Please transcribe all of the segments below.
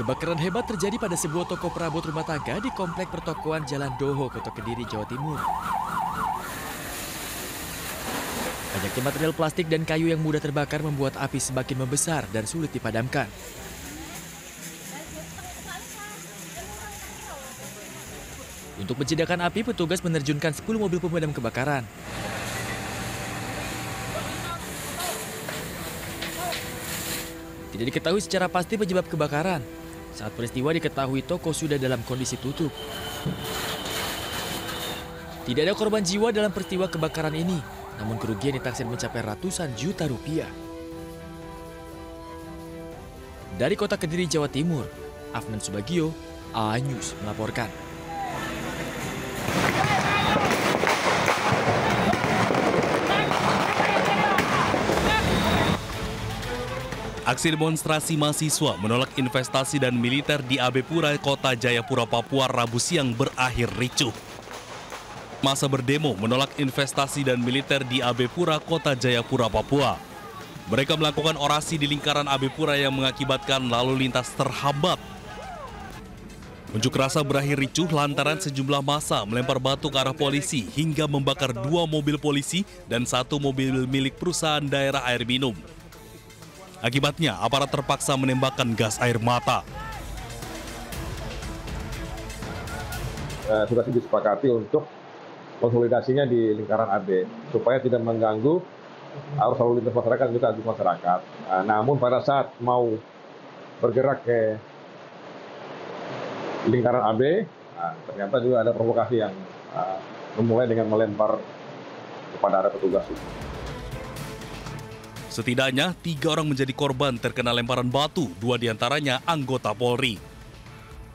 Kebakaran hebat terjadi pada sebuah toko perabot rumah tangga di komplek pertokoan Jalan Doho, Kota Kediri, Jawa Timur. Banyaknya material plastik dan kayu yang mudah terbakar membuat api semakin membesar dan sulit dipadamkan. Untuk mencegahkan api, petugas menerjunkan 10 mobil pemadam kebakaran. Tidak diketahui secara pasti penyebab kebakaran. Saat peristiwa diketahui toko sudah dalam kondisi tutup. Tidak ada korban jiwa dalam peristiwa kebakaran ini, namun kerugian ditaksir mencapai ratusan juta rupiah. Dari Kota Kediri, Jawa Timur, Afnan Subagio, A-News melaporkan. Aksi demonstrasi mahasiswa menolak investasi dan militer di AB Pura, Kota Jayapura, Papua, Rabu siang berakhir ricuh. Masa berdemo menolak investasi dan militer di AB Pura, Kota Jayapura, Papua. Mereka melakukan orasi di lingkaran AB Pura yang mengakibatkan lalu lintas terhambat. Unjuk rasa berakhir ricuh lantaran sejumlah massa melempar batu ke arah polisi hingga membakar 2 mobil polisi dan 1 mobil milik perusahaan daerah air minum. Akibatnya, aparat terpaksa menembakkan gas air mata. Sudah disepakati untuk konsolidasinya di lingkaran AB, supaya tidak mengganggu arus lalu lintas masyarakat dan juga aktivitas masyarakat. Namun pada saat mau bergerak ke lingkaran AB, ternyata juga ada provokasi yang memulai dengan melempar kepada arah petugas. Setidaknya 3 orang menjadi korban terkena lemparan batu, 2 diantaranya anggota Polri.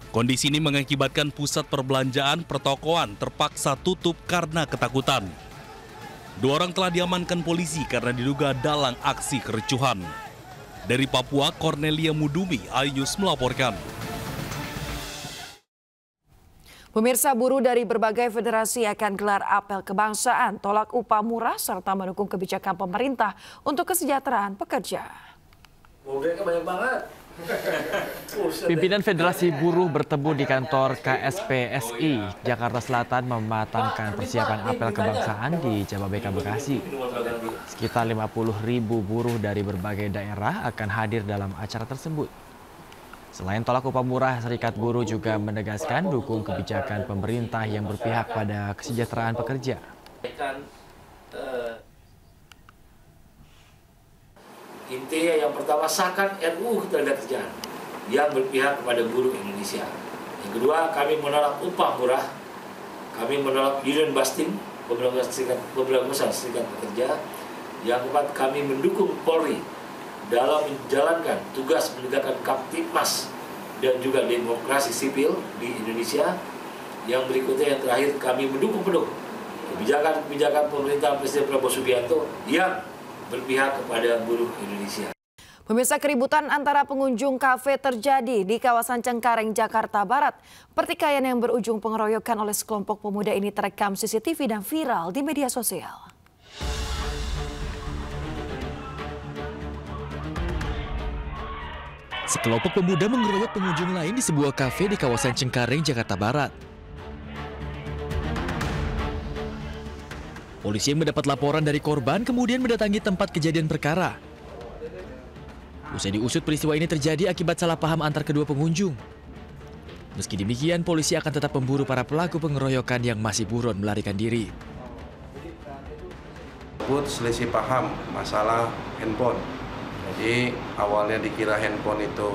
Kondisi ini mengakibatkan pusat perbelanjaan pertokoan terpaksa tutup karena ketakutan. 2 orang telah diamankan polisi karena diduga dalang aksi kericuhan. Dari Papua, Cornelia Mudumi, A-News melaporkan. Pemirsa, buruh dari berbagai federasi akan gelar apel kebangsaan, tolak upah murah, serta mendukung kebijakan pemerintah untuk kesejahteraan pekerja. Mobilnya banyak banget. Pimpinan Federasi Buruh bertemu di kantor KSPSI Jakarta Selatan mematangkan persiapan apel kebangsaan di Jababeka, Bekasi. Sekitar 50.000 buruh dari berbagai daerah akan hadir dalam acara tersebut. Selain tolak upah murah, Serikat Buruh juga menegaskan dukung kebijakan pemerintah yang berpihak pada kesejahteraan pekerja. Intinya yang pertama, sahkan RUU Ketenagakerjaan yang berpihak kepada buruh Indonesia. Yang kedua, kami menolak upah murah, kami menolak union busting, pemberangusan serikat pekerja. Yang keempat, kami mendukung Polri dalam menjalankan tugas menegakkan Kamtipmas dan juga demokrasi sipil di Indonesia. Yang berikutnya, yang terakhir, kami mendukung penuh kebijakan pemerintah Presiden Prabowo Subianto yang berpihak kepada buruh Indonesia. Pemirsa, keributan antara pengunjung kafe terjadi di kawasan Cengkareng, Jakarta Barat. Pertikaian yang berujung pengeroyokan oleh sekelompok pemuda ini terekam CCTV dan viral di media sosial. Sekelompok pemuda mengeroyok pengunjung lain di sebuah kafe di kawasan Cengkareng, Jakarta Barat. Polisi yang mendapat laporan dari korban kemudian mendatangi tempat kejadian perkara. Usai diusut, peristiwa ini terjadi akibat salah paham antar kedua pengunjung. Meski demikian, polisi akan tetap memburu para pelaku pengeroyokan yang masih buron melarikan diri. Selisih paham masalah handphone. Jadi awalnya dikira handphone itu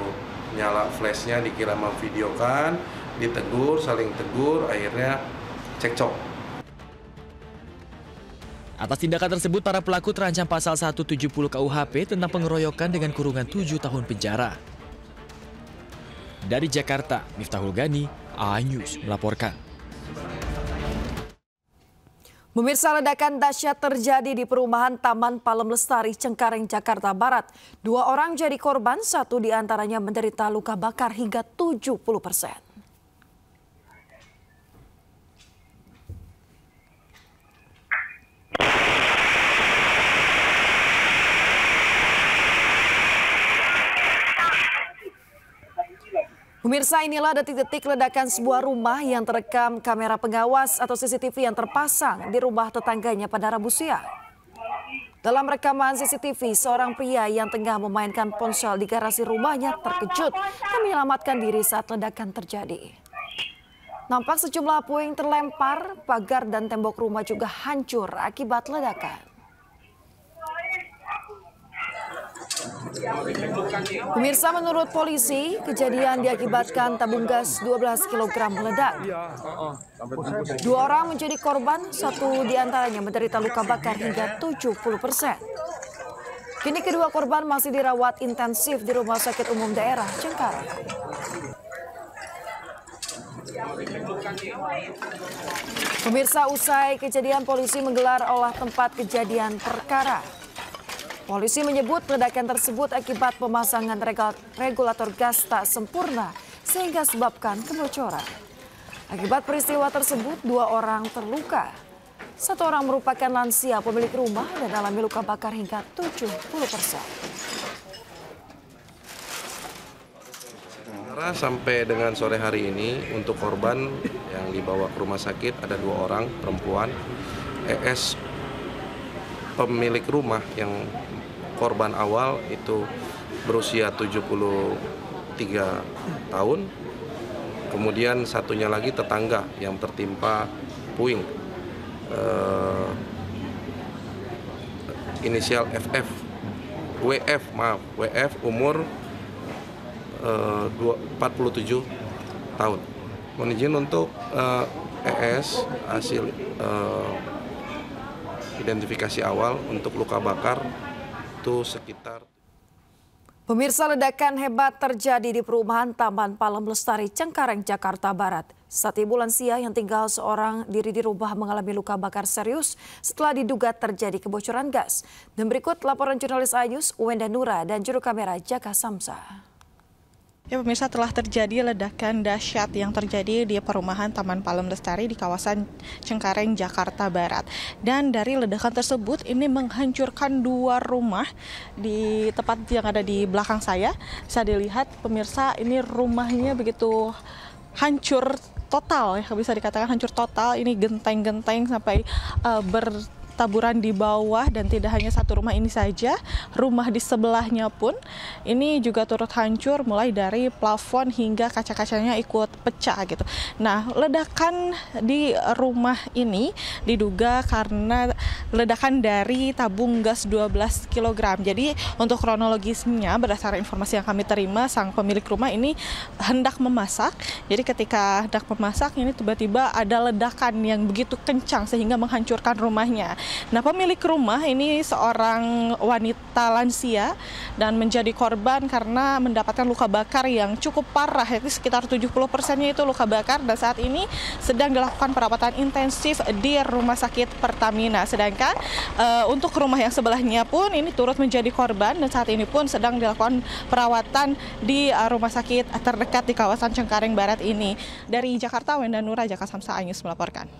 nyala flashnya, dikira memvideokan, ditegur, saling tegur, akhirnya cekcok. Atas tindakan tersebut, para pelaku terancam pasal 170 KUHP tentang pengeroyokan dengan kurungan 7 tahun penjara. Dari Jakarta, Miftahul Gani, A-News melaporkan. Pemirsa, ledakan dahsyat terjadi di perumahan Taman Palem Lestari, Cengkareng, Jakarta Barat. 2 orang jadi korban, 1 diantaranya menderita luka bakar hingga 70%. Pemirsa, inilah detik-detik ledakan sebuah rumah yang terekam kamera pengawas atau CCTV yang terpasang di rumah tetangganya pada Rabu siang. Dalam rekaman CCTV, seorang pria yang tengah memainkan ponsel di garasi rumahnya terkejut dan menyelamatkan diri saat ledakan terjadi. Nampak sejumlah puing terlempar, pagar dan tembok rumah juga hancur akibat ledakan. Pemirsa, menurut polisi, kejadian diakibatkan tabung gas 12 kg meledak. 2 orang menjadi korban, 1 diantaranya menderita luka bakar hingga 70%. Kini kedua korban masih dirawat intensif di Rumah Sakit Umum Daerah Cengkareng. Pemirsa, usai kejadian polisi menggelar olah tempat kejadian perkara. Polisi menyebut ledakan tersebut akibat pemasangan regulator gas tak sempurna sehingga sebabkan kebocoran. Akibat peristiwa tersebut 2 orang terluka. 1 orang merupakan lansia pemilik rumah dan alami luka bakar hingga 70%. Sampai dengan sore hari ini untuk korban yang dibawa ke rumah sakit ada 2 orang perempuan. ES pemilik rumah yang korban awal itu berusia 73 tahun. Kemudian satunya lagi tetangga yang tertimpa puing. Inisial WF umur 47 tahun. Mohon izin untuk ES hasil identifikasi awal untuk luka bakar itu sekitar. Pemirsa, ledakan hebat terjadi di perumahan Taman Palem Lestari, Cengkareng, Jakarta Barat. Saat ibu lansia yang tinggal seorang diri di rumah mengalami luka bakar serius setelah diduga terjadi kebocoran gas. Dan berikut laporan jurnalis Ayus, Wenda Nura, dan juru kamera Jaka Samsa. Ya pemirsa, telah terjadi ledakan dahsyat yang terjadi di perumahan Taman Palem Lestari di kawasan Cengkareng, Jakarta Barat. Dan dari ledakan tersebut ini menghancurkan 2 rumah di tempat yang ada di belakang saya. Bisa dilihat pemirsa, ini rumahnya begitu hancur total, ya bisa dikatakan hancur total. Ini genteng-genteng sampai taburan di bawah, dan tidak hanya 1 rumah ini saja, rumah di sebelahnya pun ini juga turut hancur, mulai dari plafon hingga kaca-kacanya ikut pecah gitu. Nah, ledakan di rumah ini diduga karena ledakan dari tabung gas 12 kg. Jadi untuk kronologisnya, berdasarkan informasi yang kami terima, sang pemilik rumah ini hendak memasak. Jadi ketika hendak memasak ini tiba-tiba ada ledakan yang begitu kencang sehingga menghancurkan rumahnya. Nah, pemilik rumah ini seorang wanita lansia dan menjadi korban karena mendapatkan luka bakar yang cukup parah, yaitu sekitar 70%-nya itu luka bakar, dan saat ini sedang dilakukan perawatan intensif di Rumah Sakit Pertamina. Sedangkan untuk rumah yang sebelahnya pun ini turut menjadi korban dan saat ini pun sedang dilakukan perawatan di rumah sakit terdekat di kawasan Cengkareng Barat ini. Dari Jakarta, Wenda Nura, Jaka Samsa, Ayus melaporkan.